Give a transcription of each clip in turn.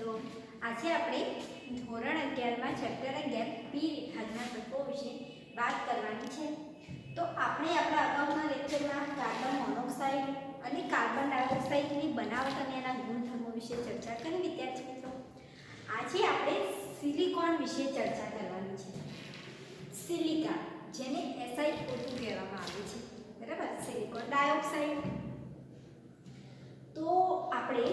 મિત્રો, આજે આપણે ધોરણ 11માં ચેપ્ટર 11 પી વિભાગના તત્વો વિશે વાત કરવાની છે. તો આપણે આપણા અગાઉના લેક્ચરમાં કાર્બન મોનોક્સાઇડ અને કાર્બન ડાયોક્સાઇડની બનાવટ અને એના ગુણધર્મો વિશે ચર્ચા કરી વિદ્યાર્થી મિત્રો. આજે આપણે સિલિકોન વિશે ચર્ચા કરવાની છે. સિલિકા, જેને SiO2 કહેવામાં આવે છે, બરાબર, સિલિકોન ડાયોક્સાઇડ. તો આપણે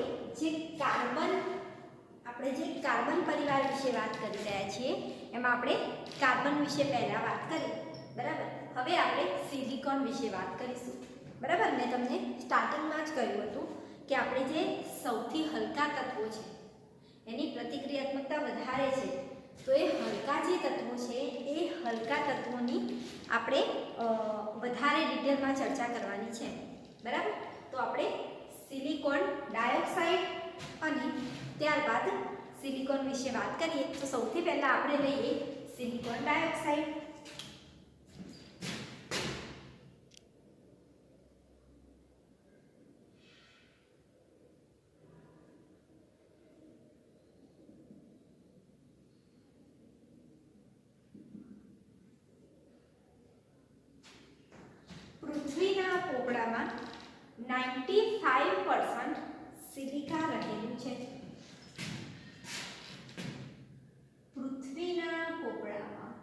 જે કાર્બન પરિવાર વિશે વાત કરી રહ્યા છીએ, એમાં આપણે કાર્બન વિશે પહેલા વાત કરી, બરાબર. હવે આપણે સિલિકોન વિશે વાત કરીશું, બરાબર. મેં તમને સ્ટાર્ટિંગમાં જ કહ્યું હતું કે આપણે જે સૌથી હલકા તત્વો છે એની પ્રતિક્રિયાત્મકતા વધારે છે. તો એ હલકા જે તત્વો છે એ હલકા તત્વોની આપણે વધારે ડિટેલમાં ચર્ચા કરવાની છે, બરાબર. તો આપણે સિલિકોન ડાયોક્સાઇડ અને ત્યારબાદ સિલિકોન વિશે વાત કરીએ. તો સૌથી પહેલાં આપણે લઈએ સિલિકોન ડાયોક્સાઇડ. પૃથ્વીના પોપડામાં 95% સિલિકા રહેલું છે. પૃથ્વીના પોપડામાં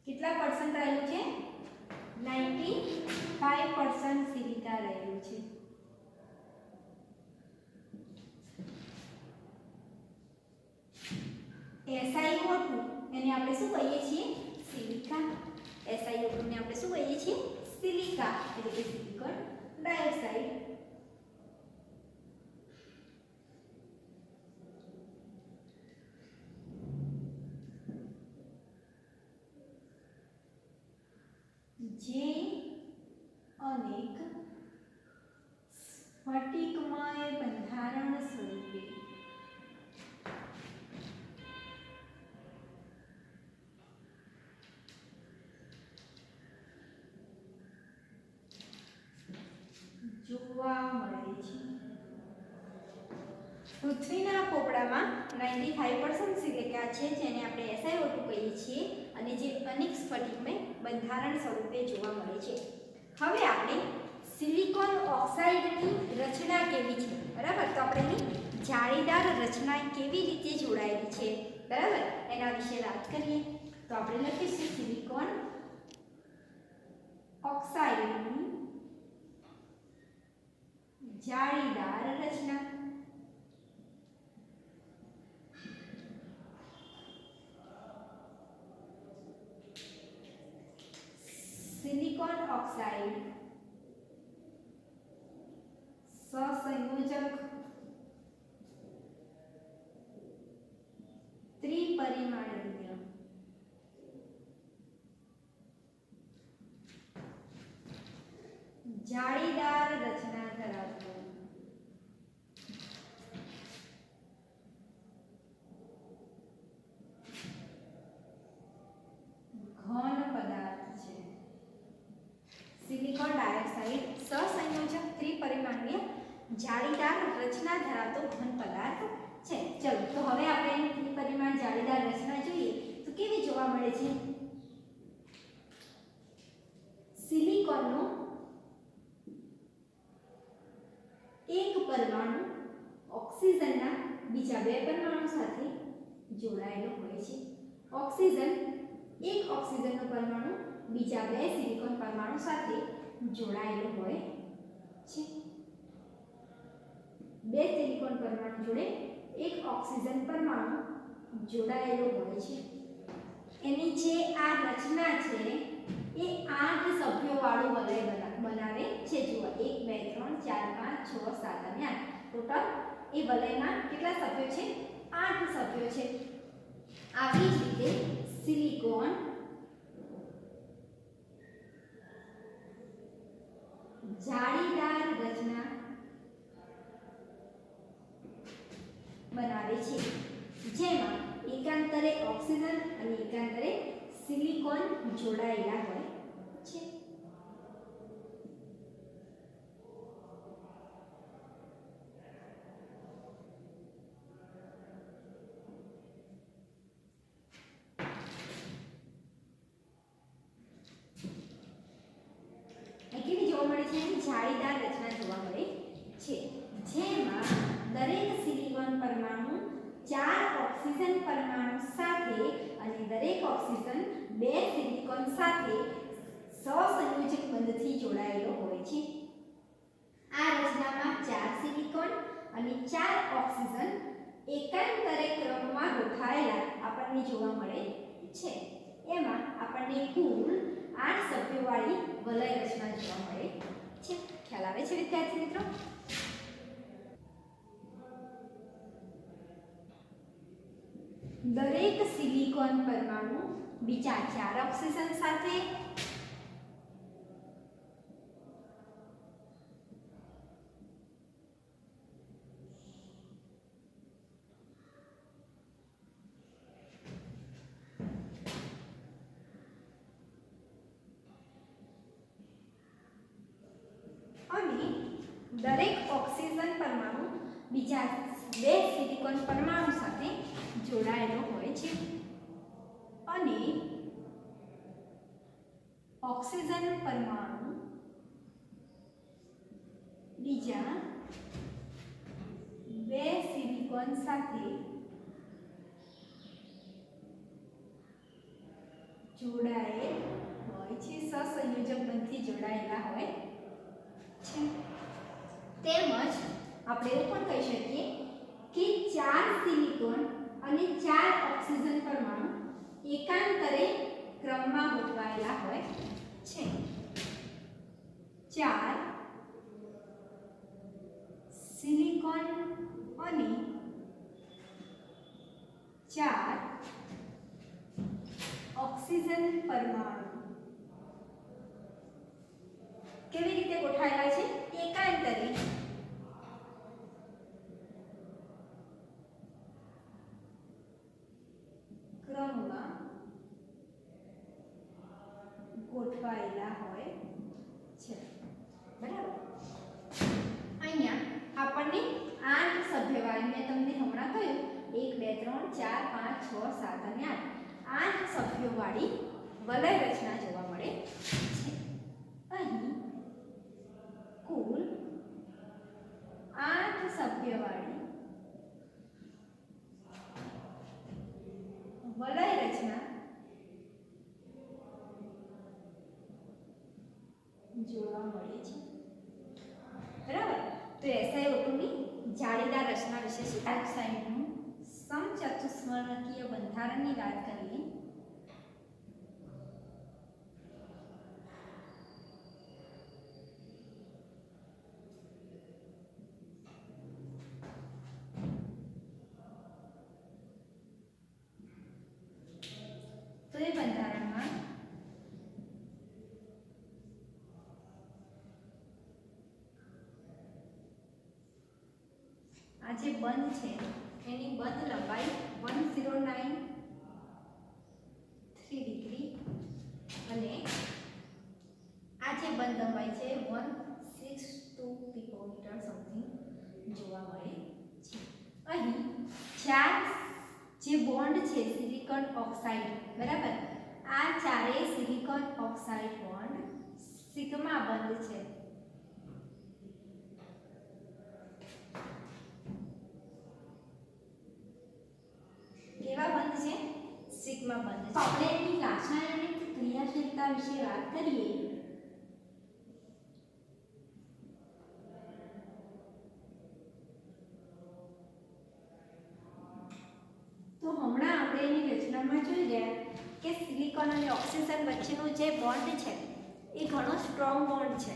કેટલા પર્સન્ટ રહેલું છે? 95% સિલિકા રહેલું છે. SiO2 એને આપણે શું કહીએ છીએ? સિલિકા. SiO2 ને આપણે શું કહીએ છીએ? સિલિકા, એટલે કે સિલિકોન ડાયોક્સાઇડ. જે અનેક સ્ફટિકમય બંધારણ સ્વરૂપે જોવા મળે છે. પૃથ્વીના પોપડામાં 95% સિલિકા છે, જેને આપણે SiO2 કહીએ છીએ, અને જે અનેક સ્ફટિકમય બંધારણ સ્વરૂપે જોવા મળે છે. હવે આપણે સિલિકોન ઓક્સાઇડની રચના કેવી છે, બરાબર. તો આપણે એની જાળીદાર રચના કેવી રીતે જોડાયેલી છે, બરાબર, એના વિશે વાત કરીએ. તો આપણે લખીશું સિલિકોન ઓક્સાઇડની જાળીદાર રચના. સિલિકોન ઓક્સાઇડ સહસંયોજક ત્રિપરિમાણીય જાળીદાર રચના ધરાવતો ઘન પદાર્થ છે. સિલિકોન ડાયોક્સાઇડ સહસંયોજક ત્રિપરિમાણીય જાળીદાર રચના ધરાવતો ઘન પદાર્થ છે. ચલો, તો હવે આપણે એની ત્રિપરિમાણ જાળીદાર રચના જોઈએ તો કેવી જોવા મળે છે? સિલિકોનનો એક પરમાણુ ઓક્સિજનના બીજા બે પરમાણુ સાથે જોડાયેલો હોય છે. એક ઓક્સિજનનો પરમાણુ બીજા બે સિલિકોન પરમાણુ સાથે જોડાયેલો હોય છે. બે સિલિકોન પરમાણુ જોડે એક ઓક્સિજન પરમાણુ જોડાયેલો હોય છે. એની જે આ રચના છે એ 8 સભ્યો વાળું વલય બનાવે છે. જુઓ, 1 2 3 4 5 6 7 અને 8. ટોટલ એ વલયમાં કેટલા સભ્યો છે? 8 સભ્યો છે. આવી જ રીતે સિલિકોન જાળીદાર રચના બનાવે છે, જેમાં એકાંતરે ઓક્સિજન અને એકાંતરે સિલિકોન જોડાયેલા હોય છે. છે જાળીદાર રચના જોવા મળે છે, જેમાં દરેક સિલિકોન પરમાણુ 4 ઓક્સિજન પરમાણુ સાથે અને દરેક ઓક્સિજન 2 સિલિકોન સાથે સહસંયોજક બંધથી જોડાયેલો હોય છે. આ રચનામાં 4 સિલિકોન અને 4 ઓક્સિજન એકાંતરે ક્રમમાં ગોઠવાયેલા આપણને જોવા મળે છે. એમાં આપણને કુલ 8 સભ્યોવાળી વલય રચના જોવા મળે છે. ખ્યાલ આવે છે વિદ્યાર્થી મિત્રો? દરેક સિલિકોન પરમાણુ બીજા 4 ઓક્સિજન સાથે અને દરેક ઓક્સિજન પરમાણુ બીજા 2 સિલિકોન પરમાણુ સાથે જોડાયેલો હોય છે. અને ઓક્સિજન પરમાણુ બીજા 2 સિલિકોન સાથે જોડાયેલ હોય છે, સહસંયોજક બંધથી જોડાયેલા હોય છે. તેમજ આપણે એવું પણ કહી શકીએ કે 4 સિલિકોન અને 4 ઓક્સિજન પરમાણુ એકાંતરે ક્રમમાં ગોઠવાયેલા હોય છે. 4 સિલિકોન અને 4 ઓક્સિજન પરમાણુ કેવી રીતે ગોઠવાયેલા છે? એકાંતરે ક્રમમાં ગોઠવાયેલા હોય છે. બરાબર? અહીંયા આપણને 8 સભ્યવાળી, મેં તમને હમણાં કહ્યું 1 2 3 4 5 6 7 અને 8 સભ્યોવાળી વલય રચના જોવા મળે છે. અહીં કુલ 8 સભ્યવાળી વલય રચના જોવા મળે છે. બરાબર? તો SiO2 ની જાળીદાર રચના વિશે છે. ઓક્સાઇડનું સમચતુષ્ફલકીય બંધારણની વાત કરીએ તો એ બંધારણમાં આ જે બંધ છે એની બંધ લંબાઈ 1093 ડિગ્રી અને આ જે બંધ લંબાઈ છે 162 પિકોમીટર સમથિંગ જોવા મળે છે. અહીં 4 જે બોન્ડ છે સિલિકોન ઓક્સાઇડ, બરાબર? આ ચારેય સિલિકોન ઓક્સાઇડ બોન્ડ સિગ્મા બંધ છે. કેવા બંધ છે? સિગ્મા બંધ છે. આપણે એની રાસાયણિક ક્રિયાશીલતા વિશે વાત કરીએ તો હમણાં આપણે એની રચનામાં જોઈ ગયા કે સિલિકોન અને ઓક્સિજન વચ્ચેનો જે બોન્ડ છે એ ઘણો સ્ટ્રોંગ બોન્ડ છે.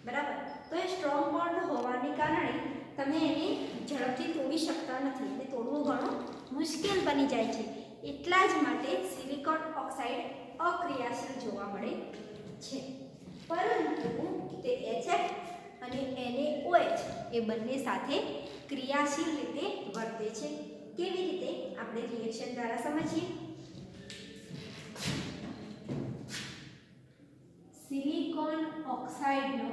બરાબર? તો એ સ્ટ્રોંગ બોન્ડ હોવાને કારણે તમે એને ઝડપથી તોડી શકતા નથી અને તોડવું ઘણું મુશ્કેલ બની જાય છે. એટલા જ માટે સિલિકોન ઓક્સાઇડ અક્રિયાશીલ જોવા મળે છે. પરંતુ તે HF અને NaOH એ બંને સાથે ક્રિયાશીલ રીતે વર્તે છે. કેવી રીતે? આપણે રિએક્શન દ્વારા સમજીએ. સિલિકોન ઓક્સાઇડનો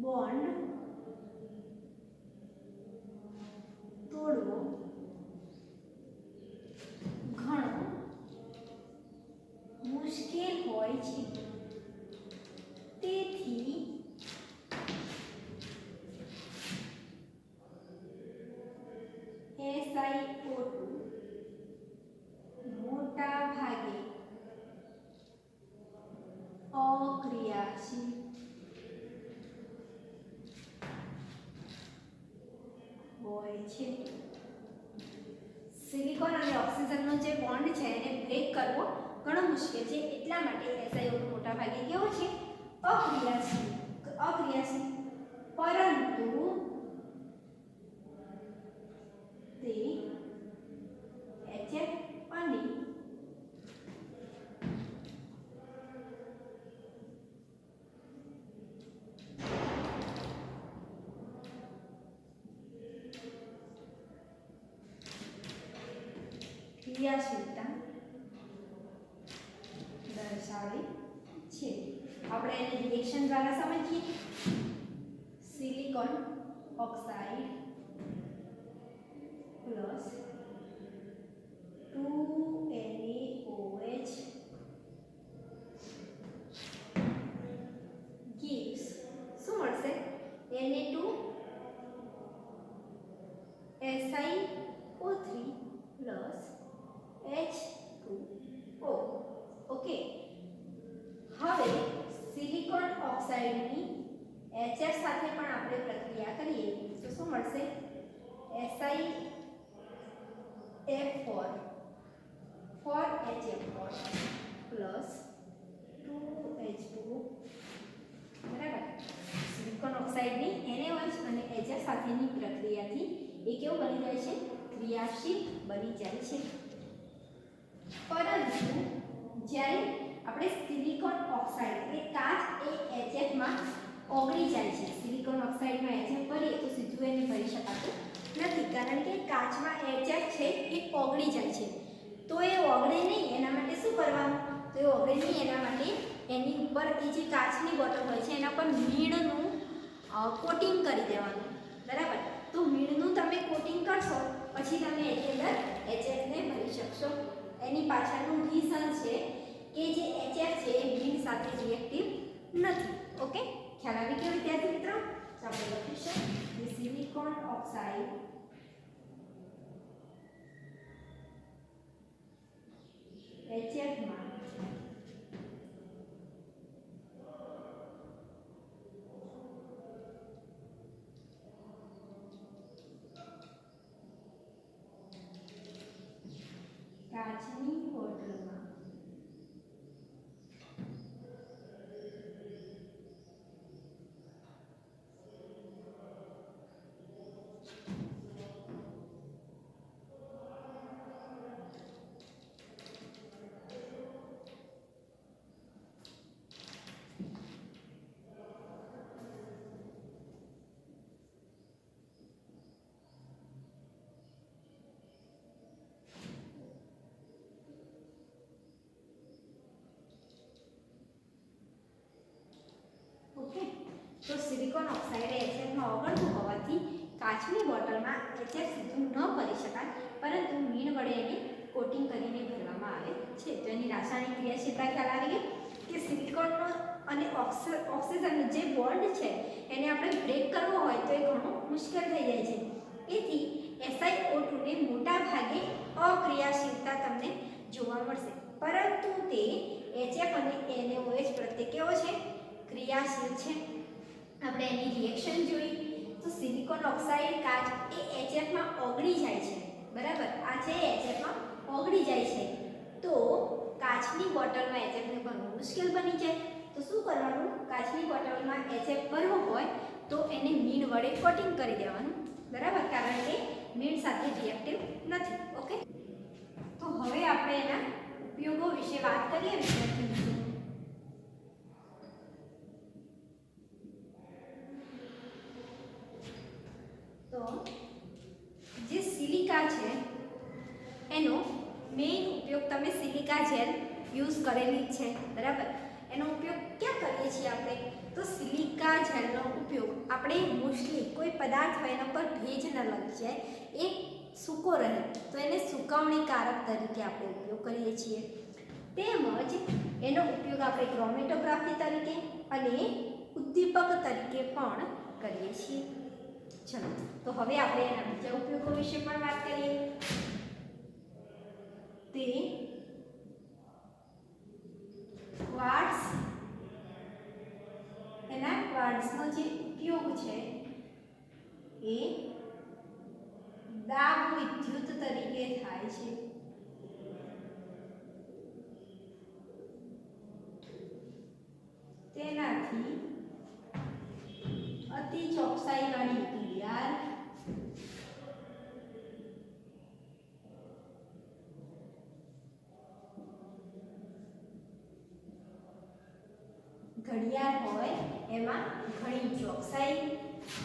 બોન્ડ તોડવો ઘણો મુશ્કેલ હોય છે. તેથી SiO2 મોટા ભાગે અક્રિયાશીલ હોય છે. સિલિકોન અને ઓક્સિજનનો જે બોન્ડ છે એને બ્રેક કરવો ઘણો મુશ્કેલ છે. એટલા માટે SiO2 મોટા ભાગે કેવો છે? અક્રિયાશીલ. પરંતુ તે HF અને ક્રિયાશીલતા દર્શાવે છે. આપણે એને રિએક્શન દ્વારા સમજીએ. Silicon oxide plus 2NaOH gives શું મળશે? Na2SiO3 plus H2O. ઓકે, હવે સિલિકોન ઓક્સાઇડની HF સાથે પણ આપણે પ્રક્રિયા કરીએ તો શું મળશે? SiF4 4HF4 plus 2H2O. બરાબર. સિલિકોન ઓક્સાઇડની NaOH અને HF સાથેની પ્રક્રિયાથી એ કેવું બની જાય છે? ક્રિયાશીલ બની જાય છે. પરંતુ જ્યારે આપણે સિલિકોન ઓક્સાઇડ એટલે કાચ એ HF માં ઓગળી જાય છે. સિલિકોન ઓક્સાઇડમાં HF ભરીએ તો સીધું એને ભરી શકાતું નથી, કારણ કે કાચમાં HF છે એ ઓગળી જાય છે. તો એ ઓગળે નહીં એના માટે શું કરવાનું? તો એ ઓગળે નહીં એના માટે એની ઉપર એ જે કાચની બોટલ હોય છે એના પર મીણનું કોટિંગ કરી દેવાનું. બરાબર. તો મીણનું તમે કોટિંગ કરશો પછી તમે એની અંદર HF ને ભરી શકશો. એની પાછળનું રીઝન છે કે જે HF છે એ મીણ સાથે રિએક્ટિવ નથી. ઓકે, ખ્યાલ આવી ગયો વિદ્યાર્થી મિત્રો? તો આપણે લખીશું કે સિલિકોન ઓક્સાઇડ HF માં કાચની બોટલમાં તો સિલિકોન ઓક્સાઇડ HF માં ઓગળતું હોવાથી કાચની બોટલમાં HF સીધું ન ભરી શકાય, પરંતુ મીણ વડે એને કોટિંગ કરીને ભરવામાં આવે છે. તો એની રાસાયણિક ક્રિયાશીલતા ખ્યાલ આવી ગઈ કે સિલિકોનનો અને ઓક્સિજનનો જે બોન્ડ છે એને આપણે બ્રેક કરવો હોય તો એ ઘણો મુશ્કેલ થઈ જાય છે. તેથી SiO2 ને મોટા ભાગે અક્રિયાશીલતા તમને જોવા મળશે, પરંતુ તે HF અને NaOH પ્રત્યે કેવો છે? ક્રિયાશીલ છે. આપણે એની રિએક્શન જોઈ તો સિલિકોન ઓક્સાઇડ કાચ એ HF માં ઓગળી જાય છે. બરાબર. આ છે HF માં ઓગળી જાય છે તો કાચની બોટલમાં HF ને ભરવું મુશ્કેલ બની જાય. તો શું કરવાનું? કાચની બોટલમાં HF ભરવો હોય તો એને મીણ વડે કોટિંગ કરી દેવાનું. બરાબર, કારણ કે મીણ સાથે રિએક્ટિવ નથી. ઓકે, તો હવે આપણે એના ઉપયોગો વિશે વાત કરીએ વિદ્યાર્થી મિત્રો. તો જે સિલિકા છે એનો મેઇન ઉપયોગ તમે સિલિકા જેલ યુઝ કરેલી જ છે. બરાબર. એનો ઉપયોગ ક્યાં કરીએ છીએ આપણે? તો સિલિકા જેલનો ઉપયોગ આપણે મોસ્ટલી કોઈ પદાર્થ હોય એના પર ભેજ ન લાગી જાય, એ સૂકો રહે તો એને સુકવણીકારક તરીકે આપણે ઉપયોગ કરીએ છીએ. તેમજ એનો ઉપયોગ આપણે ક્રોમેટોગ્રાફી તરીકે અને ઉદ્દીપક તરીકે પણ કરીએ છીએ. ચલો તો હવે આપણે એના બીજા ઉપયોગો વિશે પણ વાત કરીએ. તે ક્વાર્ટઝ, એના ક્વાર્ટઝનો જે ઉપયોગ છે એ દાબ વિદ્યુત તરીકે થાય છે. તેનાથી અતિ ચોકસાઈવાળી ઘડિયાળ હોય એમાં ઘણી ચોકસાઈ,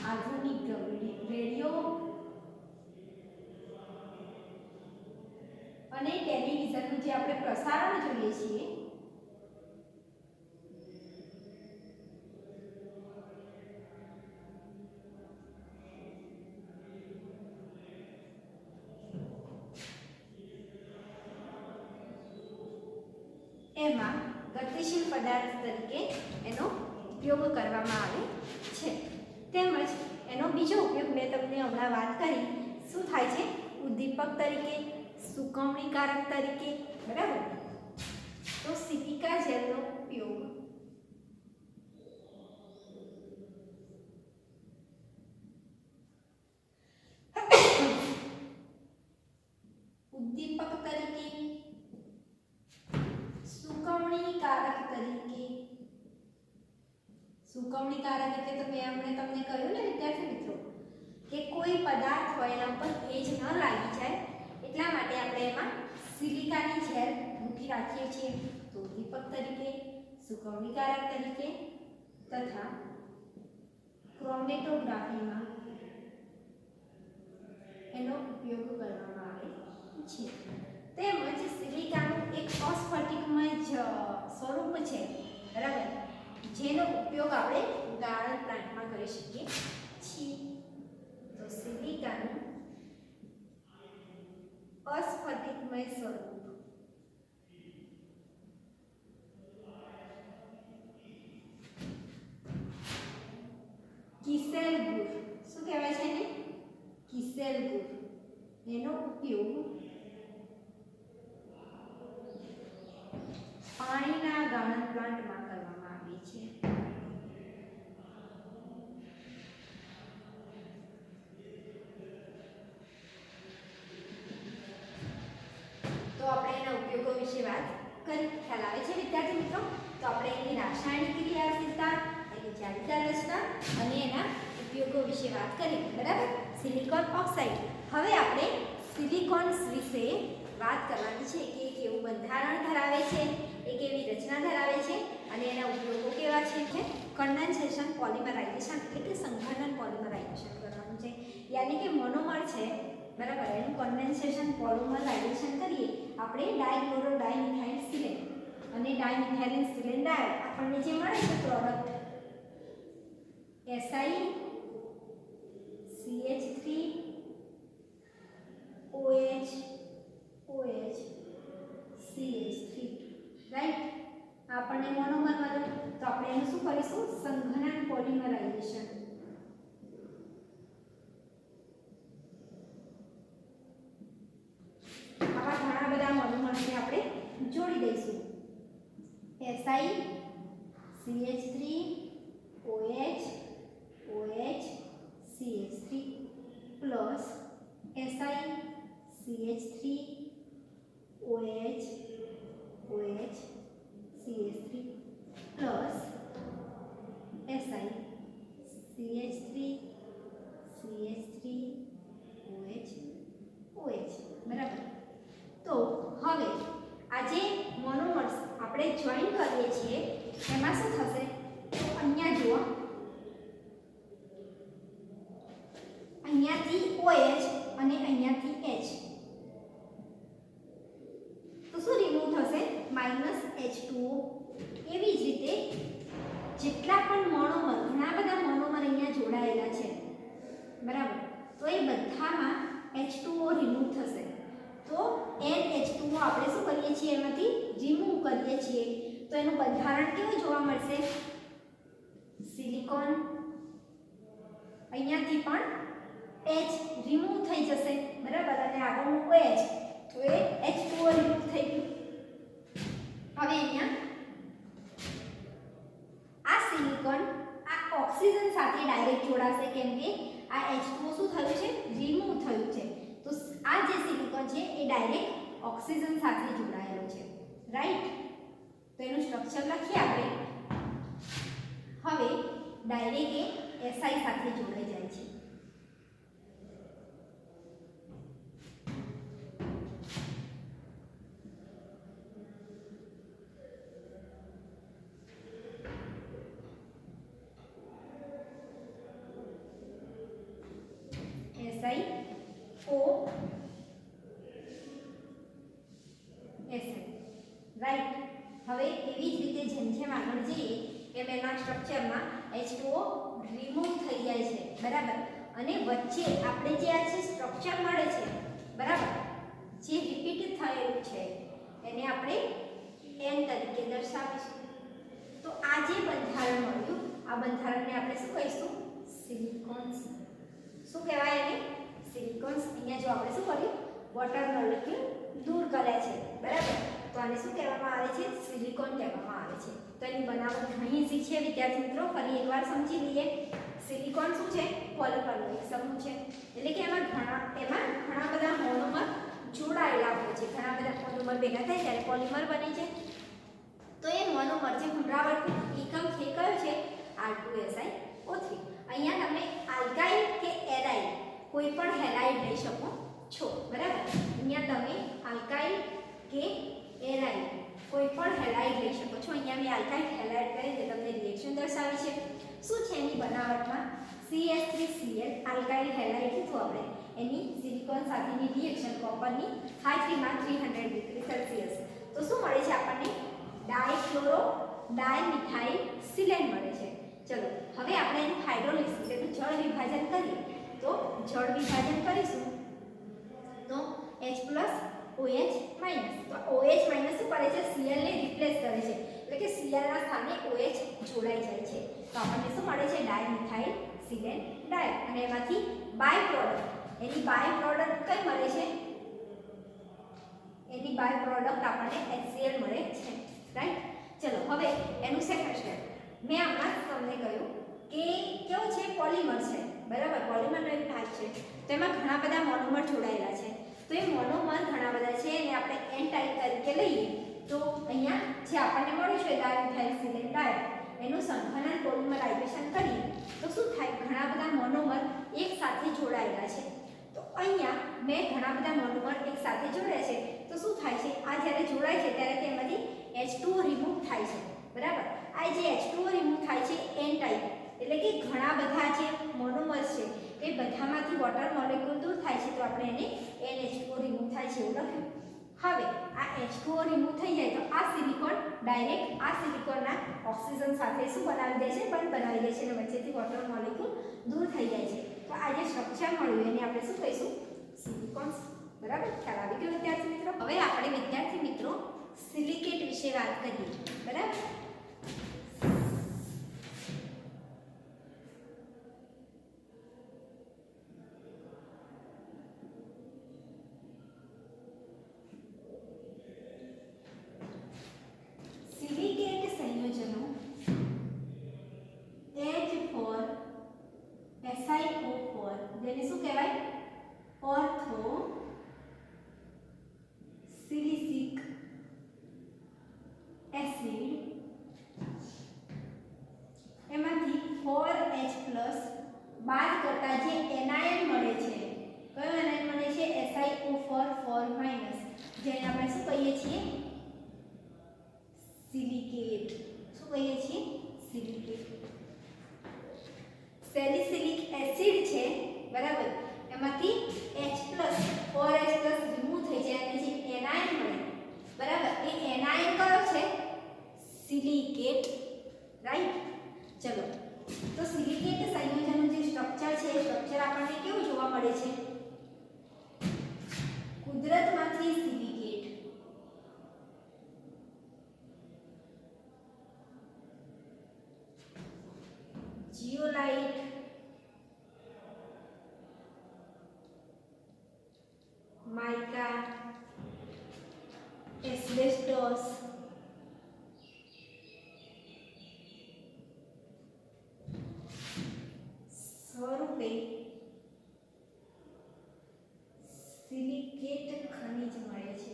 આધુનિક રેડિયો અને ટેલિવિઝનનું જે આપણે પ્રસારણ જોઈએ છીએ એમાં ગતિશીલ પદાર્થ તરીકે એનો ઉપયોગ કરવામાં આવે છે. તેમજ એનો બીજો ઉપયોગ મેં તમને હમણાં વાત કરી, શું થાય છે? ઉદ્દીપક તરીકે, સુકવણીકારક તરીકે, બરાબર. તો સિલિકા જેલનો ઉપયોગ ઉદ્દીપક તરીકે, સુકવણીકારક તરીકે, સુકવણીકારક એટલે તો મેં હમણાં તમને કહ્યું ને વિદ્યાર્થી મિત્રો કે કોઈ પદાર્થ હોય એના પર ભેજ ન લાગી જાય એટલા માટે આપણે એમાં સિલિકાની જેલ મૂકી રાખીએ છીએ. તો ઉદ્દીપક તરીકે, સુકવણીકારક તરીકે તથા ક્રોમેટોગ્રાફીમાં એનો ઉપયોગ કરવામાં આવે છે. તેમજ સિલિકાનું એક અસ્ફટિકમય સ્વરૂપ છે, બરાબર, જેનો ઉપયોગ આપણે ગાળણ પ્લાન્ટમાં કરી શકીએ છીએ. તો સિલિકાનું અસ્ફટિકમય સ્વરૂપ કિસેલ ગુર, શું કહેવાય છે એને? કિસેલ ગુર. એનો ઉપયોગ પાણીના ગાળણ પ્લાન્ટમાં કરવામાં આવે છે. તો આપણે એના ઉપયોગો વિશે વાત કરી. ખ્યાલ આવે છે વિદ્યાર્થી મિત્રો? તો આપણે એની રાસાયણિક ક્રિયાશીલતા, એની જાળીદાર રચના અને એના ઉપયોગો વિશે વાત કરી, બરાબર. Silicon oxide. હવે આપણે સિલિકોન્સ વિશે વાત કરવાની છે કે એ કેવું બંધારણ ધરાવે છે, એ કેવી રચના ધરાવે છે અને એના ઉપયોગો કેવા છે. કે કન્ડેન્સેશન પોલિમરાઇઝેશન એટલે સંઘનન પોલિમરાઇઝેશન કરવાનું છે, યાની કે મોનોમર છે, બરાબર, એનું કન્ડેન્સેશન પોલિમરાઇઝેશન કરીએ આપણે ડાયક્લોરો ડાયમિથાઇલ સિલેન અને ડાયમિથાઇલિન સિલેન ડાયોડ આપણને જે મળે છે product SiCH3 OH OH CH3, right. આપણને મોનોમર મળ્યો તો આપણે એનું શું કરીશું? સંઘનન પોલિમરાઇઝેશન. આવા ઘણા બધા મોનોમરને આપણે જોડી દઈશું. SiCH3 OH OH CH3 plus SiCH3 OH OH CH3 plus SiCH3 CH3 OH OH, બરાબર. તો હવે આ જે મોનોમર્સ આપણે જોઈન કરીએ છીએ એમાં શું થશે? તો અહીંયા જુઓ, અહીંયાથી OH અને અહીંયાથી H, તો શું રિમૂવ થશે? -H2O. એવી જ રીતે જેટલા પણ મોનોમર, ઘણા બધા મોનોમર અહીંયા જોડાયેલા છે, બરાબર, તો એ બધામાં H2O રિમૂવ થશે. તો NH2O આપણે શું કરીએ છીએ? એમાંથી રિમૂવ કરીએ છીએ. તો એનું બંધારણ કેવું જોવા મળશે? સિલિકોન. અહીંયાથી પણ H રિમૂવ થઈ જશે, બરાબર, અને આગળનું OH તો એ H2O રિમૂવ થઈ ગયું. હવે અહીંયા આ સિલિકોન આ ઓક્સિજન સાથે ડાયરેક્ટ જોડાશે, કેમ કે આ H2O શું થયું છે? રિમૂવ થયું છે. તો આ જે સિલિકોન છે એ ડાયરેક્ટ ઓક્સિજન સાથે જોડાયેલો છે, રાઈટ? તો એનું સ્ટ્રક્ચર લખીએ આપણે. હવે ડાયરેક્ટ એ Si સાથે જોડાઈ જાય છે. રાઈટ. હવે એવી જ રીતે જેમ જેમ આગળ જઈએ એમ એના સ્ટ્રક્ચરમાં H2O રિમૂવ થઈ જાય છે, બરાબર, અને વચ્ચે આપણે જે આ છે સ્ટ્રક્ચર મળે છે, બરાબર, જે રિપીટ થયેલું છે એને આપણે N તરીકે દર્શાવીશું. તો આ જે બંધારણ મળ્યું આ બંધારણને આપણે શું કહીશું? સિલિકોન્સ. શું કહેવાય એને? સિલિકોન્સ. અહીંયા જો આપણે શું કર્યું? વોટર મોલેક્યુલ દૂર કર્યા છે, બરાબર, તો આને શું કહેવામાં આવે છે? સિલિકોન કહેવામાં આવે છે. તો એની બનાવટ ઘણી ઈઝી છે વિદ્યાર્થી મિત્રો. ફરી એકવાર સમજી લઈએ. સિલિકોન શું છે? પોલિમરનો એક સમૂહ છે, એટલે કે એમાં ઘણા બધા મોનોમર જોડાયેલા હોય છે. ઘણા બધા મોનોમર ભેગા થાય ત્યારે પોલિમર બને છે. તો એ મોનોમર જે પુનરાવર્તિત એકમ છે કયો છે? R2SiO3. અહીંયા તમે આલ્કાઇલ કે એરાઇલ કોઈ પણ હેલાઇડ લઈ શકો છો, બરાબર. અહીંયા તમે આલ્કાઇલ કે એરાઇલ કોઈ પણ હેલાઇડ લઈ શકો છો. અહીંયા મેં આલ્કાઇલ હેલાઇડ કરીને તમને રિએક્શન દર્શાવી છે. શું છે એની બનાવટમાં? CH3Cl આલ્કાઇલ હેલાઇડ લીધું આપણે, એની સિલિકોન સાથેની રિએક્શન કોપરની હાઈ માં 300 ડિગ્રી સેલ્સિયસ. તો શું મળે છે આપણને? ડાયક્લોરો ડાયમિથાઇલ સિલેન મળે છે. ચલો હવે આપણે એનું હાઇડ્રોલિસિસ એટલે જળ વિભાજન કરીએ. તો જળ વિભાજન કરીશું તો H પ્લસ OH માઇનસ. તો OH માઇનસ શું કરે છે? Cl ને રિપ્લેસ કરે છે, એટલે કે Cl ના સ્થાને OH જોડાઈ જાય છે. તો આપણને શું મળે છે? Dimethylsilanediol. અને એમાંથી બાય પ્રોડક્ટ, એની બાય પ્રોડક્ટ કઈ મળે છે? એની બાય પ્રોડક્ટ આપણને HCl મળે છે, રાઈટ? ચલો હવે એનું સેકન્ડ સ્ટેપ. મેં હમણાં તમને કહ્યું કે કેવું છે? પોલિમર છે, બરાબર, પોલિમરનો એક ભાગ છે. તો એમાં ઘણા બધા મોનોમર જોડાયેલા છે. તો એ મોનોમર ઘણા બધા છે અને આપણે N ટાઈપ તરીકે લઈએ તો અહીંયા જે આપણને મળ્યું છે ડાયમિથાઇલ સિલેન ડાય, એનું સંઘનન પોલિમરાઇઝેશન કરીએ તો શું થાય? ઘણા બધા મોનોમર એક સાથે જોડાયેલા છે. તો અહીંયા મેં ઘણા બધા મોનોમર એક સાથે જોડ્યા છે. તો શું થાય છે? આ જ્યારે જોડાય છે ત્યારે તેમાંથી H2O રિમૂવ થાય છે, બરાબર. આ જે H2O રિમૂવ થાય છે N ટાઈપ, એટલે કે ઘણા બધા જે મોનોમર્સ છે એ બધામાંથી વોટર મોલેક્યુલ દૂર થાય છે. તો આપણે એને NH2O રિમૂવ થાય છે એવું લખ્યું. હવે આ H2O રિમૂવ થઈ જાય તો આ સિલિકોન ડાયરેક્ટ આ સિલિકોનના ઓક્સિજન સાથે શું બનાવી દે છે? બંધ બનાવી દે છે અને વચ્ચેથી વોટર મોલેક્યુલ દૂર થઈ જાય છે. તો આ જે સ્ટ્રક્ચર મળ્યું એને આપણે શું કહીશું? સિલિકોન્સ, બરાબર. ખ્યાલ આવી ગયો વિદ્યાર્થી મિત્રો? હવે આપણે વિદ્યાર્થી મિત્રો સિલિકેટ વિશે વાત કરીએ, બરાબર. સિલિકેટ સંયોજનો H4SiO4 જેને શું કહેવાય? Ortho silicic acid. એમાંથી 4H+ બાદ કરતા જે એનાયન મળે છે, કયો એનાયન મળે છે? SiO4 4- જેને આપણે શું કહીએ છીએ? સિલિકેટ. શું કહીએ છીએ? સિલિકેટ. સેલિસિલિક એસિડ છે, બરાબર, એમાંથી H+ 4H+ રિમૂવ થઈ જાય અને જે એનાયન મળે, બરાબર, એ એનાયન કયો છે? Silicate, right? ચલો તો સિલિકેટ સંયોજનનું જે સ્ટ્રક્ચર છે એ સ્ટ્રક્ચર આપણને કેવું જોવા મળે છે? કુદરતમાંથી સિલિકેટ જીઓલાઇટ, માઇકા, એસ્બેસ્ટોસ, સ્વરૂપે સિલિકેટ ખનિજ મળે છે.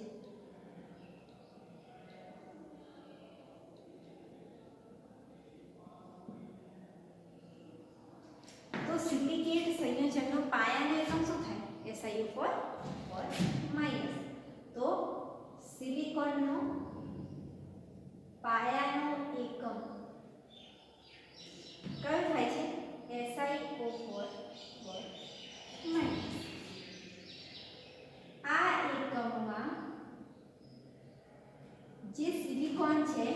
તો સિલિકેટ સંયોજનનો પાયાનો એકમ શું થાય? SiO4 minus. તો સિલિકોનનો પાયાનો એકમ કયો થાય છે? SiO4 minus. આ એકમમાં જે સિલિકોન છે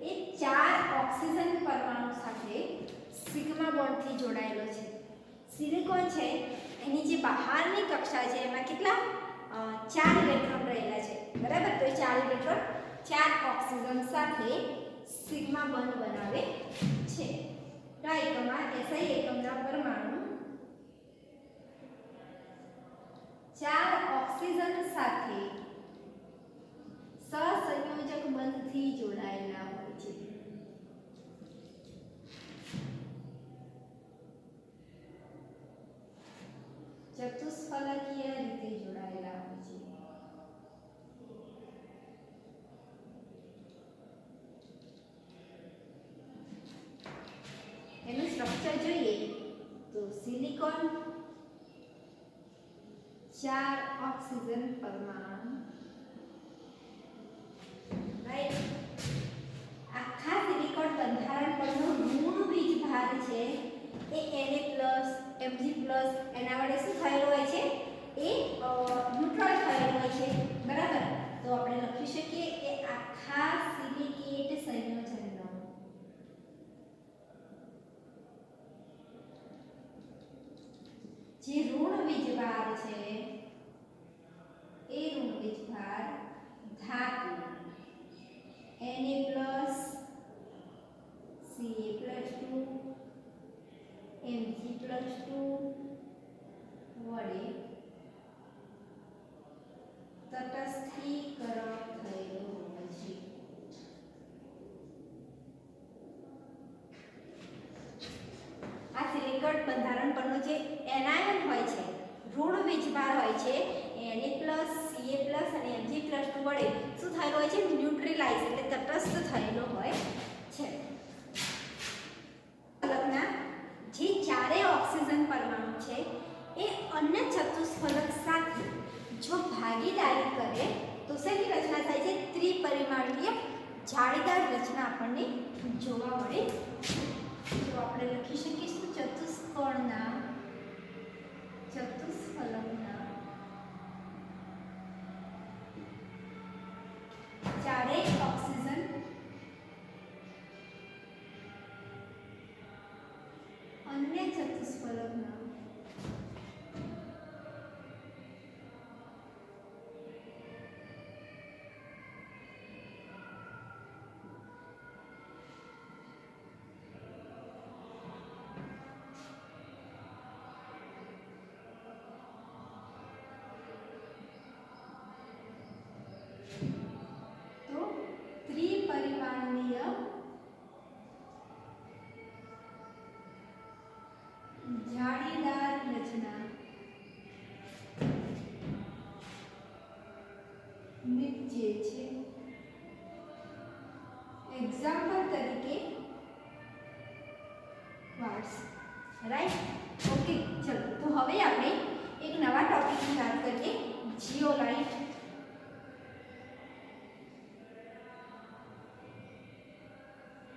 એ 4 ઓક્સિજન પરમાણુ સાથે સિગ્મા બોન્ડથી જોડાયેલો છે. સિલિકોન છે એની જે બહારની કક્ષા છે એમાં કેટલા 4 ઇલેક્ટ્રોન રહેલા છે, બરાબર? તો એ 4 ઇલેક્ટ્રોન 4 ઓક્સિજન સાથે સિગ્મા બોન્ડ બનાવે છે. આ એકમમાં SI એકમના પરમાણુ 4 ઓક્સિજન સાથે સહસંયોજક બંધથી જોડાયેલા હોય છે. ચતુષ્ફલકીય રીતે જોડાયેલા હોય છે. એનું સ્ટ્રક્ચર જોઈએ તો સિલિકોન 4 ઓક્સિજન પરમાણુ, રાઈટ. આખા સિલિકોન બંધારણ પરનો ઋણ વીજભાર છે એ Na+, Mg+, એના વડે શું થયેલો હોય છે? એ ન્યુટ્રલ થયેલો હોય છે, બરાબર? તો આપણે લખી શકીએ કે આખા સિલિકેટ સંયોજનનો જે ઋણ વીજભાર છે એ ઋણ વીજભાર ધાતુ Na+, Ca+2, Mg+2 વડે તટસ્થીકરણ થયેલો હોય છે. આ સિલિકોન બંધારણ પરનો જે એનાયન હોય છે, ઋણ વીજભાર હોય છે, Na+, Ca+ અને Mg+2 વડે શું થયેલો હોય છે? ન્યુટ્રલાઇઝ એટલે તટસ્થ થયેલો હોય છે. ફલકના જે 4 ઓક્સિજન પરમાણુ છે એ અન્ય ચતુષ્ફલક સાથે જો ભાગીદારી કરે તો શેની રચના થાય છે? ત્રિપરિમાણીય જાળીદાર રચના આપણને જોવા મળે છે. તો આપણે લખી શકીશું ચતુષ્ફલકના 4 ઓક્સિજન અન્ય ચતુષ્ફલકના ત્રિપરિમાણીય જાળીદાર રચના નીચે છે. એક્ઝામ્પલ તરીકે ક્વાર્ટઝ, રાઈટ? ઓકે, ચલો તો હવે આપણે એક નવા ટોપિકની વાત કરીએ, જીઓલાઇટ.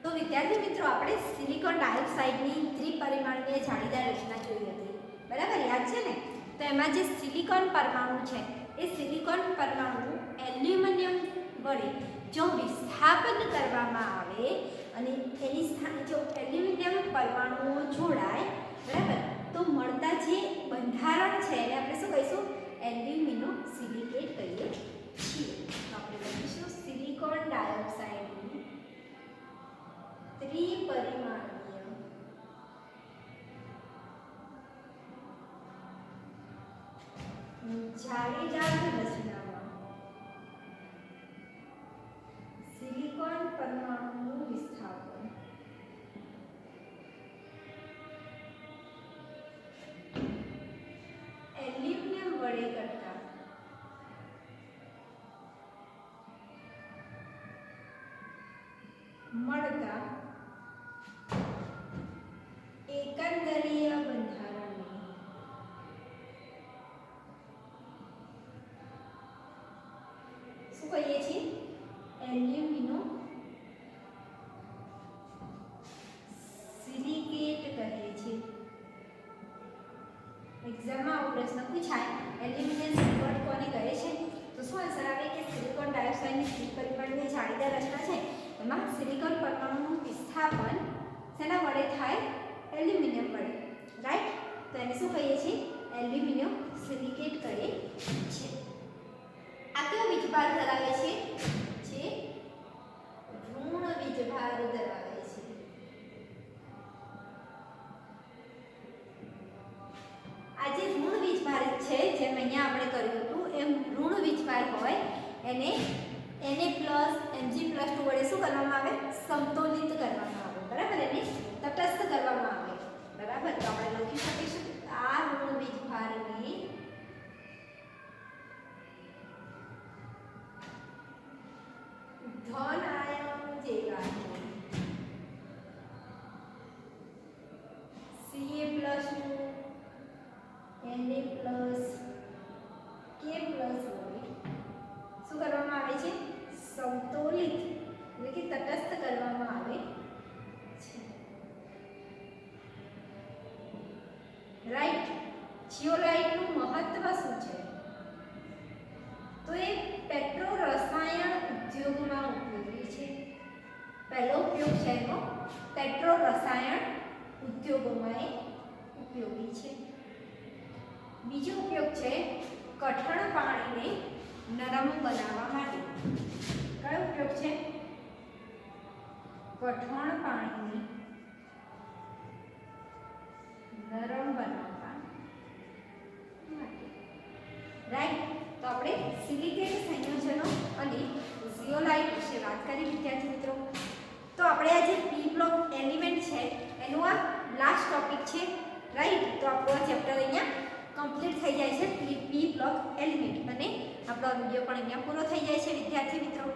તો વિદ્યાર્થી મિત્રો, આપણે સિલિકોન ડાયોક્સાઇડની ત્રિપરિમાણીય જાળીદાર રચના જોઈ હતી, બરાબર? યાદ છે ને? તો એમાં જે સિલિકોન પરમાણુ છે એ સિલિકોન પરમાણુ એલ્યુમિનિયમ વડે જો વિસ્થાપન કરવામાં આવે અને એની સ્થાને જો એલ્યુમિનિયમ પરમાણુઓ જોડાય, બરાબર, તો મળતા જે બંધારણ છે એને આપણે શું કહીશું? એલ્યુમિનો સિલિકેટ કહીએ છીએ. તો આપણે લખીશું સિલિકોન ડાયોક્સાઇડની ત્રિપરિમાણીય જાળવી રચનામાં સિલિકોન પરમાણુનું વિસ્થાપન એલ્યુમિનિયમ વડે કરતા મળતા એકંદરીય બંધારણને શું કહીએ છીએ? એલ્યુમિનો સિલિકેટ કહે છે. એક્ઝામમાં આવો પ્રશ્ન પૂછાય, એલ્યુમિનિયમ સિલિકોટ કોને કહે છે? તો શું આન્સર આવે કે સિલિકોન ડાયોક્સાઇડની ત્રિપરિમાણીય જાળીદાર રચના છે એમાં સિલિકોન પરમાણુનું વિસ્થાપન શેના વડે થાય? એલ્યુમિનિયમ વડે. રાઈટ? તો એને શું કહીએ છીએ? એલ્યુમિનિયમ સિલિકેટ કહે છે. આ કયો વીજભાર ધરાવે છે? જે ઋણ વીજભાર ધરાવે છે. આ જે ઋણ વીજભાર છે, જેમ અહીંયા આપણે કર્યું હતું એમ ઋણ વીજભાર હોય એને Mg+2 વડે શું કરવામાં આવે? સમતોલિત કરવામાં આવે. બરાબર? એને તટસ્થ કરવામાં આવે. બરાબર? તો આપણે લખી શકીશું આ ઋણ વીજભારને ધન આયન જેવા Ca+, Na+, K+ વડે શું કરવામાં આવે છે? સમતોલિત એટલે કે તટસ્થ કરવામાં આવે છે. રાઈટ? જીઓલાઇટનું મહત્વ શું છે? તો એ પેટ્રો રસાયણ ઉદ્યોગમાં ઉપયોગી છે. પહેલો ઉપયોગ છે એનો પેટ્રો રસાયણ ઉદ્યોગોમાં એ ઉપયોગી છે. બીજો ઉપયોગ છે કઠણ પાણીને નરમ બનાવવા માટે. કયો ઉપયોગ છે? કઠણ પાણીને નરમ બનાવવા માટે. રાઈટ? તો આપણે સિલિકેટ સંયોજનો અને ઝિયોલાઇટ વિશે વાત કરી વિદ્યાર્થી મિત્રો. તો આપણે આ જે પી બ્લોક એલિમેન્ટ છે એનો આ લાસ્ટ ટોપિક છે. રાઈટ? તો આપણો ચેપ્ટર અહીંયા કમ્પ્લીટ થઈ જાય છે પી બ્લોક એલિમેન્ટ અને આપણો વિડીયો પણ અહીંયા પૂરો થઈ જાય છે વિદ્યાર્થી મિત્રો.